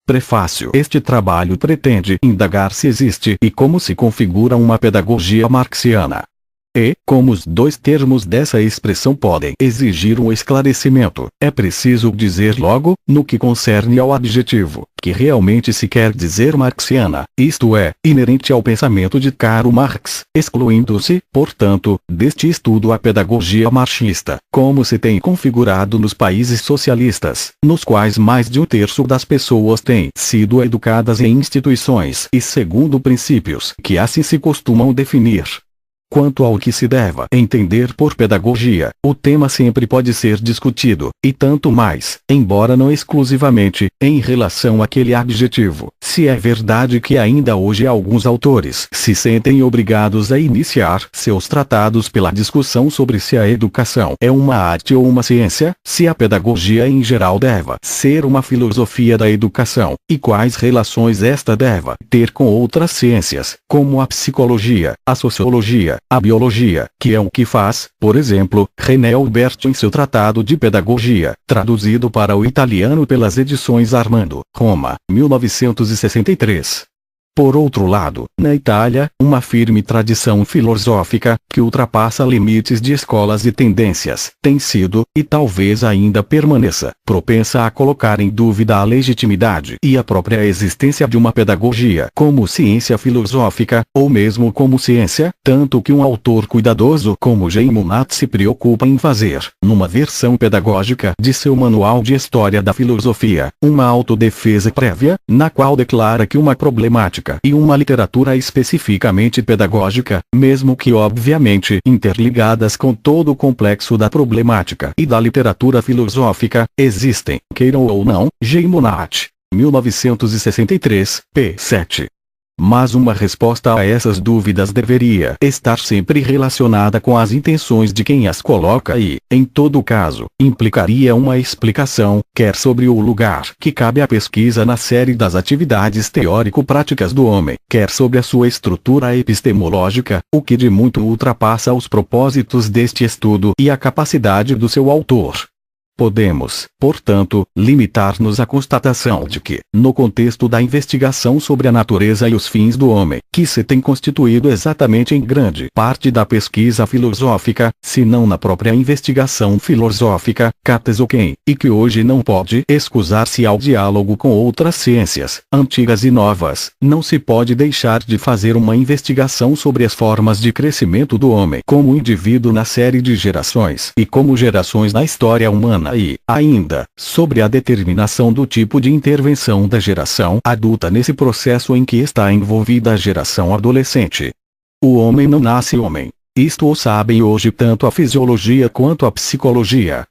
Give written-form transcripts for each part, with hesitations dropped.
Prefácio. Este trabalho pretende indagar se existe e como se configura uma pedagogia marxiana. E, como os dois termos dessa expressão podem exigir um esclarecimento, é preciso dizer logo, no que concerne ao adjetivo, que realmente se quer dizer marxiana, isto é, inerente ao pensamento de Karl Marx, excluindo-se, portanto, deste estudo a pedagogia marxista, como se tem configurado nos países socialistas, nos quais mais de um terço das pessoas têm sido educadas em instituições e segundo princípios que assim se costumam definir. Quanto ao que se deva entender por pedagogia, o tema sempre pode ser discutido, e tanto mais, embora não exclusivamente, em relação àquele adjetivo, se é verdade que ainda hoje alguns autores se sentem obrigados a iniciar seus tratados pela discussão sobre se a educação é uma arte ou uma ciência, se a pedagogia em geral deva ser uma filosofia da educação, e quais relações esta deva ter com outras ciências, como a psicologia, a sociologia, a biologia, que é o que faz, por exemplo, René Alberti em seu Tratado de Pedagogia, traduzido para o italiano pelas edições Armando, Roma, 1963. Por outro lado, na Itália, uma firme tradição filosófica, que ultrapassa limites de escolas e tendências, tem sido, e talvez ainda permaneça, propensa a colocar em dúvida a legitimidade e a própria existência de uma pedagogia como ciência filosófica, ou mesmo como ciência, tanto que um autor cuidadoso como Jean Monnet se preocupa em fazer, numa versão pedagógica de seu Manual de História da Filosofia, uma autodefesa prévia, na qual declara que uma problemática e uma literatura especificamente pedagógica, mesmo que obviamente interligadas com todo o complexo da problemática e da literatura filosófica, existem, queiram ou não, Jean Monnet, 1963, p. 7. Mas uma resposta a essas dúvidas deveria estar sempre relacionada com as intenções de quem as coloca e, em todo caso, implicaria uma explicação, quer sobre o lugar que cabe à pesquisa na série das atividades teórico-práticas do homem, quer sobre a sua estrutura epistemológica, o que de muito ultrapassa os propósitos deste estudo e a capacidade do seu autor. Podemos, portanto, limitar-nos à constatação de que, no contexto da investigação sobre a natureza e os fins do homem, que se tem constituído exatamente em grande parte da pesquisa filosófica, se não na própria investigação filosófica, Catezoquem, e que hoje não pode excusar-se ao diálogo com outras ciências, antigas e novas, não se pode deixar de fazer uma investigação sobre as formas de crescimento do homem como indivíduo na série de gerações e como gerações na história humana. E, ainda, sobre a determinação do tipo de intervenção da geração adulta nesse processo em que está envolvida a geração adolescente. O homem não nasce homem. Isto o sabem hoje tanto a fisiologia quanto a psicologia.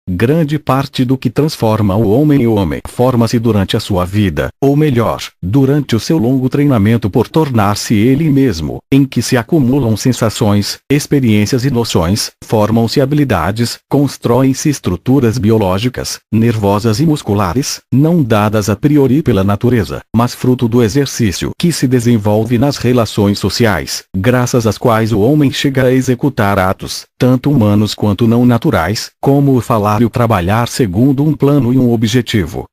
Grande parte do que transforma o homem em homem forma-se durante a sua vida, ou melhor, durante o seu longo treinamento por tornar-se ele mesmo, em que se acumulam sensações, experiências e noções, formam-se habilidades, constroem-se estruturas biológicas, nervosas e musculares, não dadas a priori pela natureza, mas fruto do exercício que se desenvolve nas relações sociais, graças às quais o homem chega a executar atos, tanto humanos quanto não naturais, como o falar e o trabalhar segundo um plano e um objetivo.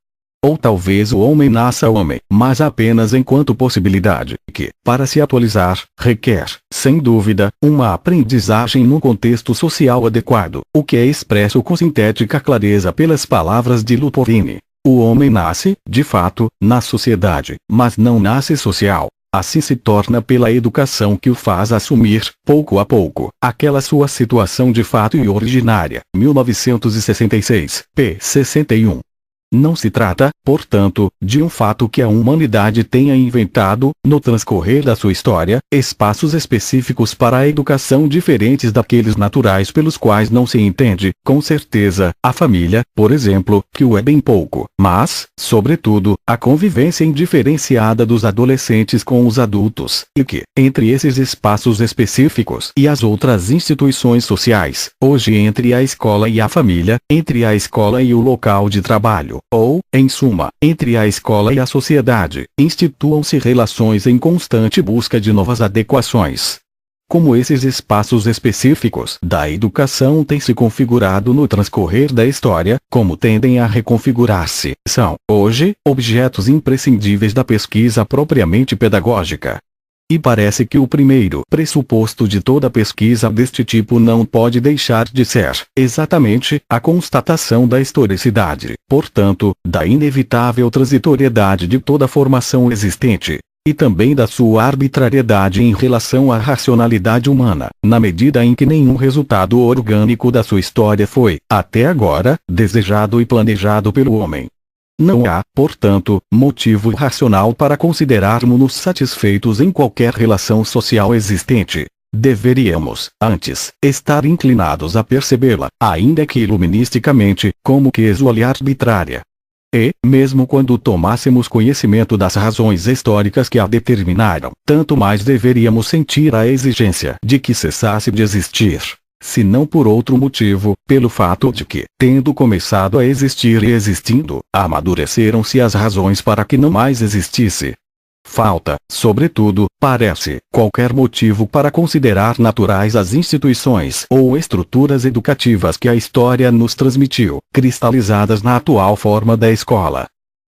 Ou talvez o homem nasça homem, mas apenas enquanto possibilidade, que, para se atualizar, requer, sem dúvida, uma aprendizagem num contexto social adequado, o que é expresso com sintética clareza pelas palavras de Luporini. O homem nasce, de fato, na sociedade, mas não nasce social. Assim se torna pela educação que o faz assumir, pouco a pouco, aquela sua situação de fato e originária. 1966, p. 61. Não se trata, portanto, de um fato que a humanidade tenha inventado, no transcorrer da sua história, espaços específicos para a educação diferentes daqueles naturais pelos quais não se entende, com certeza, a família, por exemplo, que o é bem pouco, mas, sobretudo, a convivência indiferenciada dos adolescentes com os adultos, e que, entre esses espaços específicos e as outras instituições sociais, hoje entre a escola e a família, entre a escola e o local de trabalho, ou, em suma, entre a escola e a sociedade, instituam-se relações em constante busca de novas adequações. como esses espaços específicos da educação têm se configurado no transcorrer da história, como tendem a reconfigurar-se, são, hoje, objetos imprescindíveis da pesquisa propriamente pedagógica. E parece que o primeiro pressuposto de toda pesquisa deste tipo não pode deixar de ser, exatamente, a constatação da historicidade, portanto, da inevitável transitoriedade de toda formação existente, e também da sua arbitrariedade em relação à racionalidade humana, na medida em que nenhum resultado orgânico da sua história foi, até agora, desejado e planejado pelo homem. Não há, portanto, motivo racional para considerarmos-nos satisfeitos em qualquer relação social existente. Deveríamos, antes, estar inclinados a percebê-la, ainda que iluministicamente, como casual e arbitrária. E, mesmo quando tomássemos conhecimento das razões históricas que a determinaram, tanto mais deveríamos sentir a exigência de que cessasse de existir. Se não por outro motivo, pelo fato de que, tendo começado a existir e existindo, amadureceram-se as razões para que não mais existisse. Falta, sobretudo, parece, qualquer motivo para considerar naturais as instituições ou estruturas educativas que a história nos transmitiu, cristalizadas na atual forma da escola.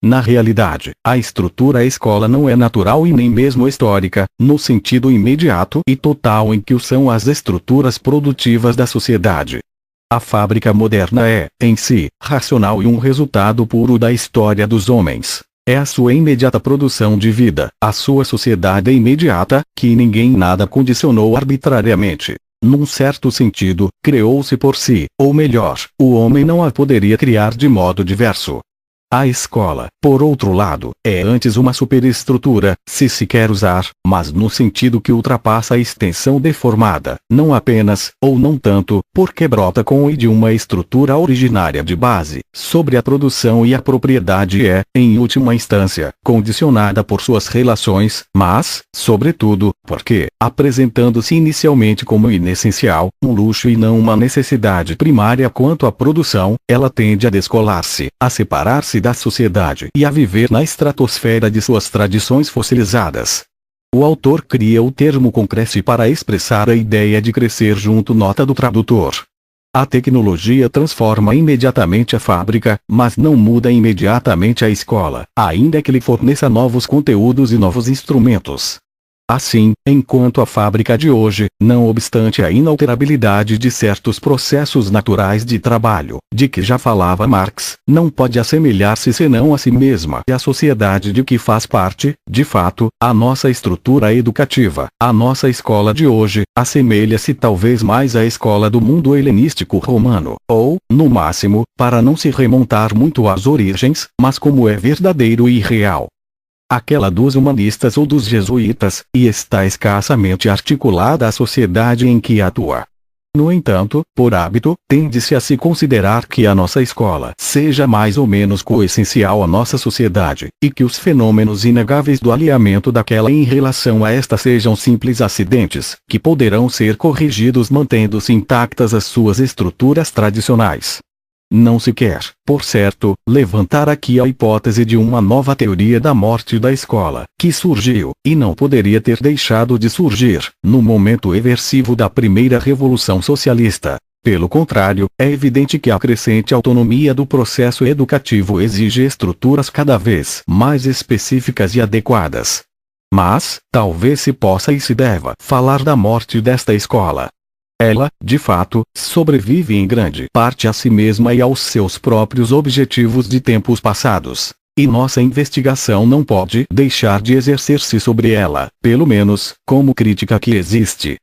Na realidade, a estrutura escola não é natural e nem mesmo histórica, no sentido imediato e total em que o são as estruturas produtivas da sociedade. A fábrica moderna é, em si, racional e um resultado puro da história dos homens. É a sua imediata produção de vida, a sua sociedade imediata, que ninguém nada condicionou arbitrariamente. Num certo sentido, criou-se por si, ou melhor, o homem não a poderia criar de modo diverso. A escola, por outro lado, é antes uma superestrutura, se quer usar, mas no sentido que ultrapassa a extensão deformada, não apenas, ou não tanto, porque brota com e de uma estrutura originária de base, sobre a produção e a propriedade é, em última instância, condicionada por suas relações, mas, sobretudo, porque, apresentando-se inicialmente como inessencial, um luxo e não uma necessidade primária quanto à produção, ela tende a descolar-se, a separar-se da sociedade e a viver na estratosfera de suas tradições fossilizadas. O autor cria o termo concresce para expressar a ideia de crescer junto, nota do tradutor. A tecnologia transforma imediatamente a fábrica, mas não muda imediatamente a escola, ainda que lhe forneça novos conteúdos e novos instrumentos. Assim, enquanto a fábrica de hoje, não obstante a inalterabilidade de certos processos naturais de trabalho, de que já falava Marx, não pode assemelhar-se senão a si mesma e à sociedade de que faz parte, de fato, a nossa estrutura educativa, a nossa escola de hoje, assemelha-se talvez mais à escola do mundo helenístico romano, ou, no máximo, para não se remontar muito às origens, mas como é verdadeiro e real. Aquela dos humanistas ou dos jesuítas, e está escassamente articulada à sociedade em que atua. No entanto, por hábito, tende-se a se considerar que a nossa escola seja mais ou menos coessencial à nossa sociedade, e que os fenômenos inegáveis do alinhamento daquela em relação a esta sejam simples acidentes, que poderão ser corrigidos mantendo-se intactas as suas estruturas tradicionais. Não se quer, por certo, levantar aqui a hipótese de uma nova teoria da morte da escola, que surgiu, e não poderia ter deixado de surgir, no momento eversivo da primeira revolução socialista. Pelo contrário, é evidente que a crescente autonomia do processo educativo exige estruturas cada vez mais específicas e adequadas. Mas, talvez se possa e se deva falar da morte desta escola. Ela, de fato, sobrevive em grande parte a si mesma e aos seus próprios objetivos de tempos passados, e nossa investigação não pode deixar de exercer-se sobre ela, pelo menos, como crítica que existe.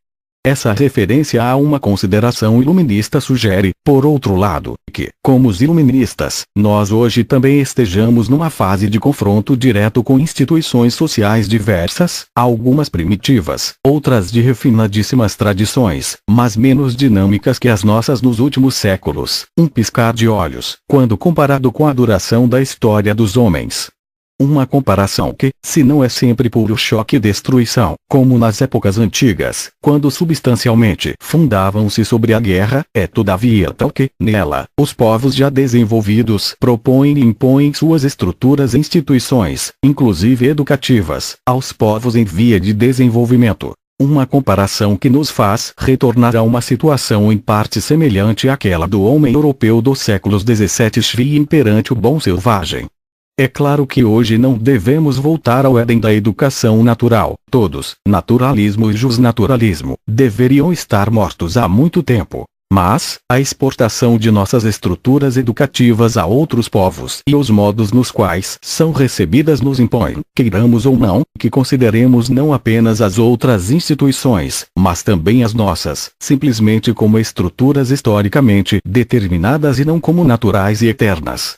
Essa referência a uma consideração iluminista sugere, por outro lado, que, como os iluministas, nós hoje também estejamos numa fase de confronto direto com instituições sociais diversas, algumas primitivas, outras de refinadíssimas tradições, mas menos dinâmicas que as nossas nos últimos séculos, um piscar de olhos, quando comparado com a duração da história dos homens. Uma comparação que, se não é sempre puro choque e destruição, como nas épocas antigas, quando substancialmente fundavam-se sobre a guerra, é todavia tal que, nela, os povos já desenvolvidos propõem e impõem suas estruturas e instituições, inclusive educativas, aos povos em via de desenvolvimento. Uma comparação que nos faz retornar a uma situação em parte semelhante àquela do homem europeu dos séculos XVII perante o bom selvagem. É claro que hoje não devemos voltar ao Éden da educação natural. Todos, naturalismo e justnaturalismo, deveriam estar mortos há muito tempo. Mas, a exportação de nossas estruturas educativas a outros povos e os modos nos quais são recebidas nos impõem, queiramos ou não, que consideremos não apenas as outras instituições, mas também as nossas, simplesmente como estruturas historicamente determinadas e não como naturais e eternas.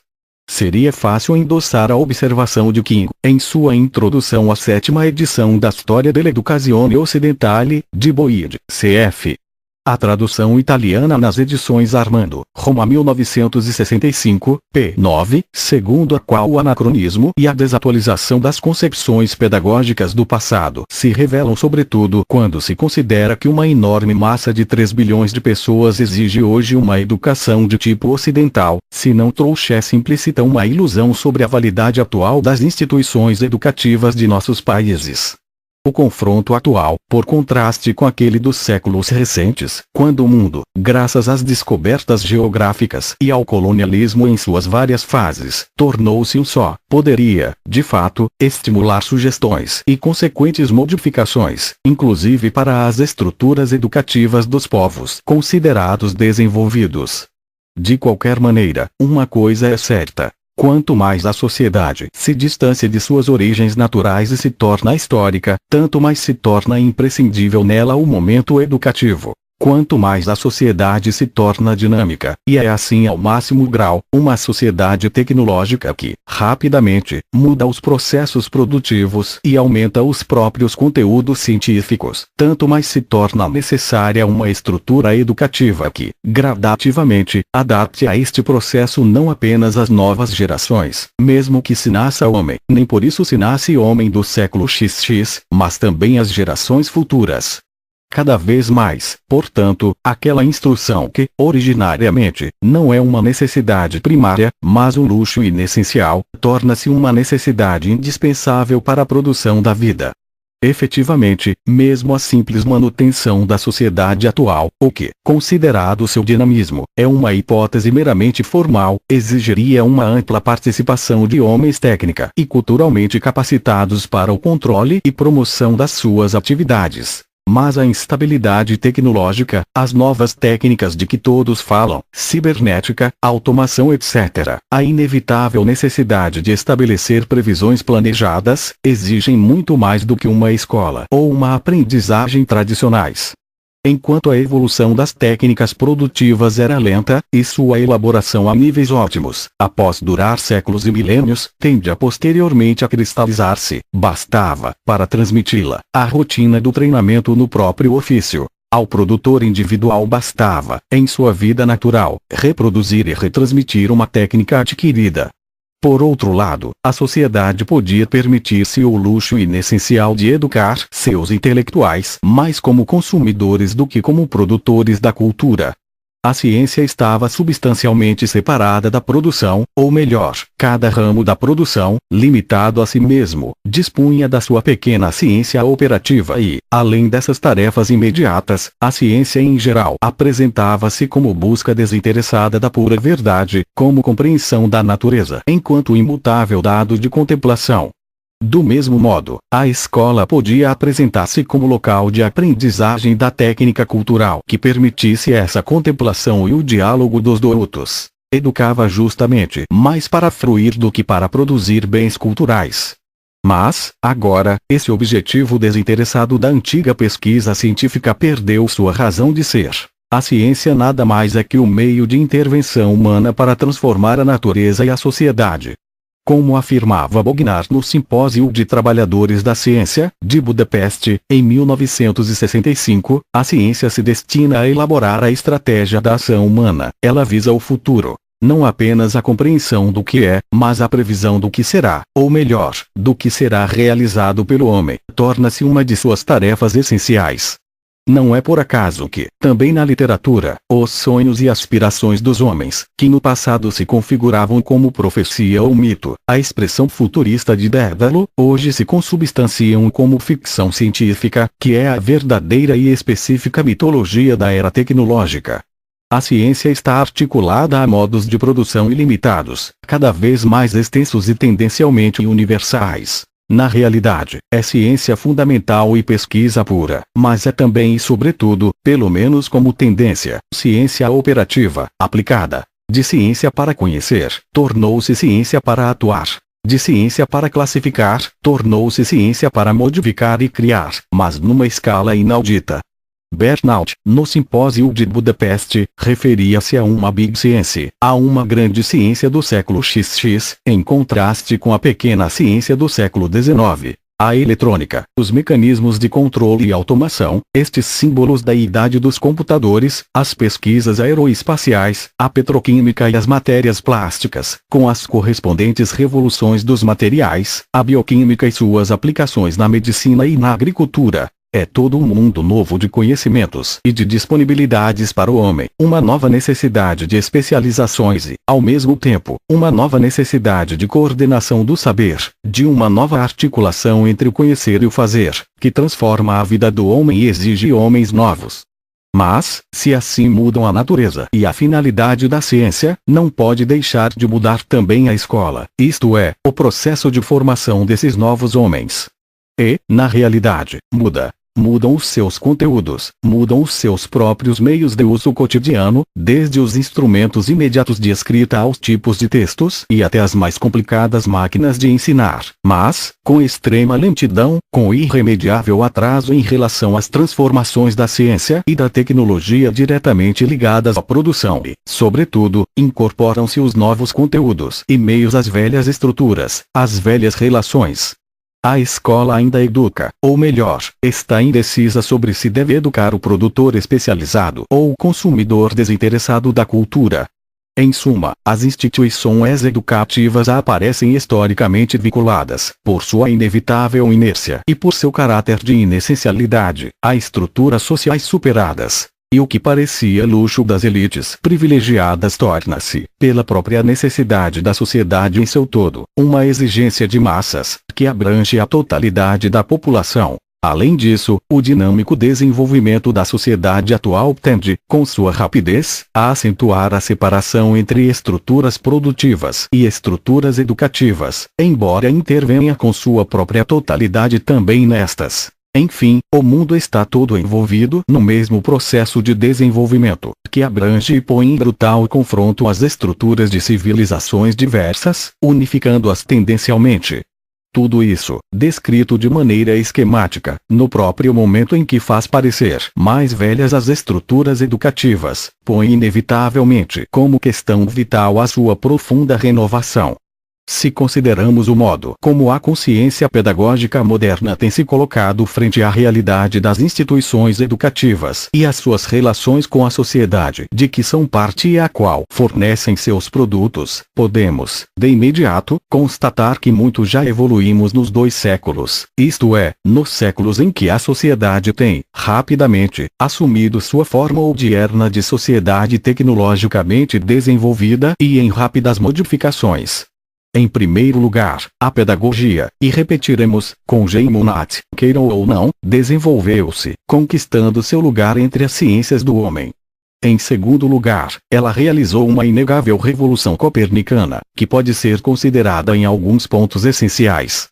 Seria fácil endossar a observação de King, em sua introdução à 7ª edição da Storia dell'Educazione Occidentale, de Boyd, cf. A tradução italiana nas edições Armando, Roma 1965, p. 9, segundo a qual o anacronismo e a desatualização das concepções pedagógicas do passado se revelam sobretudo quando se considera que uma enorme massa de 3 bilhões de pessoas exige hoje uma educação de tipo ocidental, se não trouxesse implícita uma ilusão sobre a validade atual das instituições educativas de nossos países. O confronto atual, por contraste com aquele dos séculos recentes, quando o mundo, graças às descobertas geográficas e ao colonialismo em suas várias fases, tornou-se um só, poderia, de fato, estimular sugestões e consequentes modificações, inclusive para as estruturas educativas dos povos considerados desenvolvidos. De qualquer maneira, uma coisa é certa. Quanto mais a sociedade se distancia de suas origens naturais e se torna histórica, tanto mais se torna imprescindível nela o momento educativo. Quanto mais a sociedade se torna dinâmica, e é assim ao máximo grau, uma sociedade tecnológica que, rapidamente, muda os processos produtivos e aumenta os próprios conteúdos científicos, tanto mais se torna necessária uma estrutura educativa que, gradativamente, adapte a este processo não apenas as novas gerações, mesmo que se nasça homem, nem por isso se nasce homem do século XX, mas também as gerações futuras. Cada vez mais, portanto, aquela instrução que, originariamente, não é uma necessidade primária, mas um luxo inessencial, torna-se uma necessidade indispensável para a produção da vida. Efetivamente, mesmo a simples manutenção da sociedade atual, o que, considerado seu dinamismo, é uma hipótese meramente formal, exigiria uma ampla participação de homens técnica e culturalmente capacitados para o controle e promoção das suas atividades. Mas a instabilidade tecnológica, as novas técnicas de que todos falam, cibernética, automação etc., a inevitável necessidade de estabelecer previsões planejadas, exigem muito mais do que uma escola ou uma aprendizagem tradicionais. Enquanto a evolução das técnicas produtivas era lenta, e sua elaboração a níveis ótimos, após durar séculos e milênios, tende a posteriormente a cristalizar-se, bastava, para transmiti-la, a rotina do treinamento no próprio ofício. Ao produtor individual bastava, em sua vida natural, reproduzir e retransmitir uma técnica adquirida. Por outro lado, a sociedade podia permitir-se o luxo inessencial de educar seus intelectuais mais como consumidores do que como produtores da cultura. A ciência estava substancialmente separada da produção, ou melhor, cada ramo da produção, limitado a si mesmo, dispunha da sua pequena ciência operativa e, além dessas tarefas imediatas, a ciência em geral apresentava-se como busca desinteressada da pura verdade, como compreensão da natureza enquanto imutável dado de contemplação. Do mesmo modo, a escola podia apresentar-se como local de aprendizagem da técnica cultural que permitisse essa contemplação e o diálogo dos doutos. Educava justamente mais para fruir do que para produzir bens culturais. Mas, agora, esse objetivo desinteressado da antiga pesquisa científica perdeu sua razão de ser. A ciência nada mais é que o meio de intervenção humana para transformar a natureza e a sociedade. Como afirmava Bognar no Simpósio de Trabalhadores da Ciência, de Budapeste, em 1965, a ciência se destina a elaborar a estratégia da ação humana, ela visa o futuro. Não apenas a compreensão do que é, mas a previsão do que será, ou melhor, do que será realizado pelo homem, torna-se uma de suas tarefas essenciais. Não é por acaso que, também na literatura, os sonhos e aspirações dos homens, que no passado se configuravam como profecia ou mito, a expressão futurista de Dédalo, hoje se consubstanciam como ficção científica, que é a verdadeira e específica mitologia da era tecnológica. A ciência está articulada a modos de produção ilimitados, cada vez mais extensos e tendencialmente universais. Na realidade, é ciência fundamental e pesquisa pura, mas é também e sobretudo, pelo menos como tendência, ciência operativa, aplicada. De ciência para conhecer, tornou-se ciência para atuar. De ciência para classificar, tornou-se ciência para modificar e criar, mas numa escala inaudita. Bernoulli, no simpósio de Budapeste, referia-se a uma Big Science, a uma grande ciência do século XX, em contraste com a pequena ciência do século XIX. A eletrônica, os mecanismos de controle e automação, estes símbolos da idade dos computadores, as pesquisas aeroespaciais, a petroquímica e as matérias plásticas, com as correspondentes revoluções dos materiais, a bioquímica e suas aplicações na medicina e na agricultura. É todo um mundo novo de conhecimentos e de disponibilidades para o homem, uma nova necessidade de especializações e, ao mesmo tempo, uma nova necessidade de coordenação do saber, de uma nova articulação entre o conhecer e o fazer, que transforma a vida do homem e exige homens novos. Mas, se assim mudam a natureza e a finalidade da ciência, não pode deixar de mudar também a escola, isto é, o processo de formação desses novos homens. E, na realidade, mudam os seus conteúdos, mudam os seus próprios meios de uso cotidiano, desde os instrumentos imediatos de escrita aos tipos de textos e até as mais complicadas máquinas de ensinar, mas, com extrema lentidão, com irremediável atraso em relação às transformações da ciência e da tecnologia diretamente ligadas à produção e, sobretudo, incorporam-se os novos conteúdos e meios às velhas estruturas, às velhas relações. A escola ainda educa, ou melhor, está indecisa sobre se deve educar o produtor especializado ou o consumidor desinteressado da cultura. Em suma, as instituições educativas aparecem historicamente vinculadas, por sua inevitável inércia e por seu caráter de inessencialidade, a estruturas sociais superadas. E o que parecia luxo das elites privilegiadas torna-se, pela própria necessidade da sociedade em seu todo, uma exigência de massas, que abrange a totalidade da população. Além disso, o dinâmico desenvolvimento da sociedade atual tende, com sua rapidez, a acentuar a separação entre estruturas produtivas e estruturas educativas, embora intervenha com sua própria totalidade também nestas. Enfim, o mundo está todo envolvido no mesmo processo de desenvolvimento, que abrange e põe em brutal confronto as estruturas de civilizações diversas, unificando-as tendencialmente. Tudo isso, descrito de maneira esquemática, no próprio momento em que faz parecer mais velhas as estruturas educativas, põe inevitavelmente como questão vital a sua profunda renovação. Se consideramos o modo como a consciência pedagógica moderna tem se colocado frente à realidade das instituições educativas e as suas relações com a sociedade de que são parte e a qual fornecem seus produtos, podemos, de imediato, constatar que muito já evoluímos nos 2 séculos, isto é, nos séculos em que a sociedade tem, rapidamente, assumido sua forma odierna de sociedade tecnologicamente desenvolvida e em rápidas modificações. Em primeiro lugar, a pedagogia, e repetiremos, com Geimonat, queiram ou não, desenvolveu-se, conquistando seu lugar entre as ciências do homem. Em segundo lugar, ela realizou uma inegável revolução copernicana, que pode ser considerada em alguns pontos essenciais.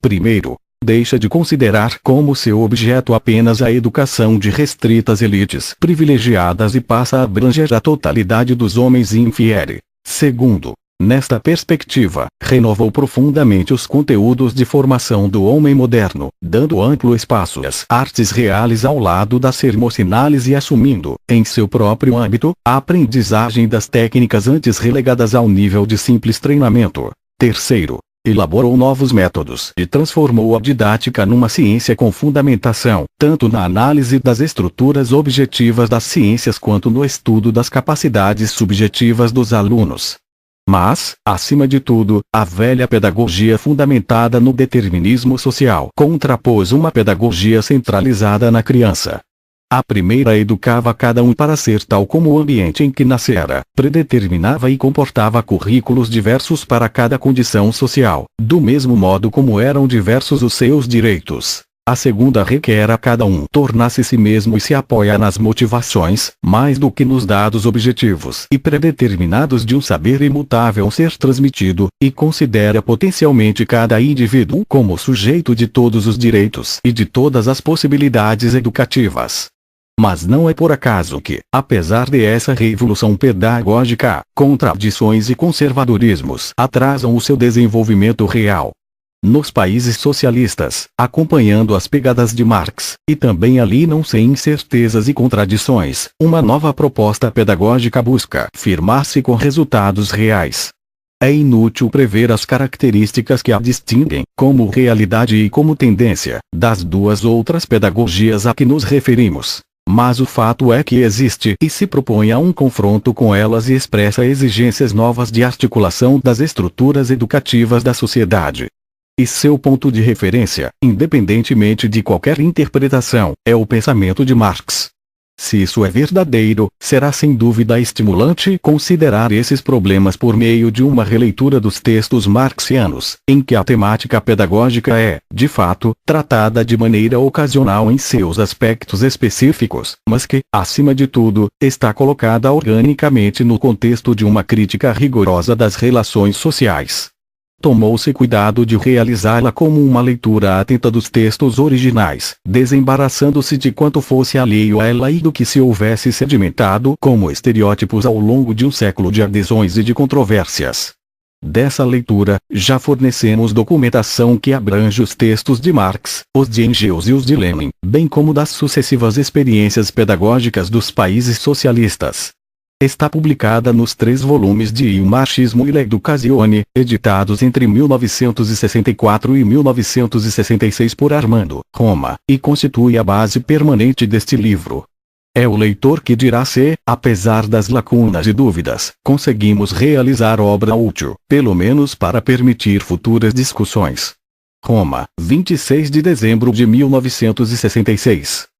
Primeiro, deixa de considerar como seu objeto apenas a educação de restritas elites privilegiadas e passa a abranger a totalidade dos homens e infiere. Segundo, nesta perspectiva, renovou profundamente os conteúdos de formação do homem moderno, dando amplo espaço às artes reais ao lado das ceremoniais e assumindo, em seu próprio âmbito, a aprendizagem das técnicas antes relegadas ao nível de simples treinamento. Terceiro, elaborou novos métodos e transformou a didática numa ciência com fundamentação, tanto na análise das estruturas objetivas das ciências quanto no estudo das capacidades subjetivas dos alunos. Mas, acima de tudo, a velha pedagogia fundamentada no determinismo social contrapôs uma pedagogia centralizada na criança. A primeira educava cada um para ser tal como o ambiente em que nascera, predeterminava e comportava currículos diversos para cada condição social, do mesmo modo como eram diversos os seus direitos. A segunda requer a cada um tornar-se si mesmo e se apoia nas motivações, mais do que nos dados objetivos e predeterminados de um saber imutável ser transmitido, e considera potencialmente cada indivíduo como sujeito de todos os direitos e de todas as possibilidades educativas. Mas não é por acaso que, apesar de essa revolução pedagógica, contradições e conservadorismos atrasam o seu desenvolvimento real. Nos países socialistas, acompanhando as pegadas de Marx, e também ali não sem incertezas e contradições, uma nova proposta pedagógica busca firmar-se com resultados reais. É inútil prever as características que a distinguem, como realidade e como tendência, das duas outras pedagogias a que nos referimos. Mas o fato é que existe e se propõe a um confronto com elas e expressa exigências novas de articulação das estruturas educativas da sociedade. E seu ponto de referência, independentemente de qualquer interpretação, é o pensamento de Marx. Se isso é verdadeiro, será sem dúvida estimulante considerar esses problemas por meio de uma releitura dos textos marxianos, em que a temática pedagógica é, de fato, tratada de maneira ocasional em seus aspectos específicos, mas que, acima de tudo, está colocada organicamente no contexto de uma crítica rigorosa das relações sociais. Tomou-se cuidado de realizá-la como uma leitura atenta dos textos originais, desembaraçando-se de quanto fosse alheio a ela e do que se houvesse sedimentado como estereótipos ao longo de um século de adesões e de controvérsias. Dessa leitura, já fornecemos documentação que abrange os textos de Marx, os de Engels e os de Lenin, bem como das sucessivas experiências pedagógicas dos países socialistas. Está publicada nos 3 volumes de Il Marxismo e l'Educazione, editados entre 1964 e 1966 por Armando, Roma, e constitui a base permanente deste livro. É o leitor que dirá se, apesar das lacunas e dúvidas, conseguimos realizar obra útil, pelo menos para permitir futuras discussões. Roma, 26 de dezembro de 1966.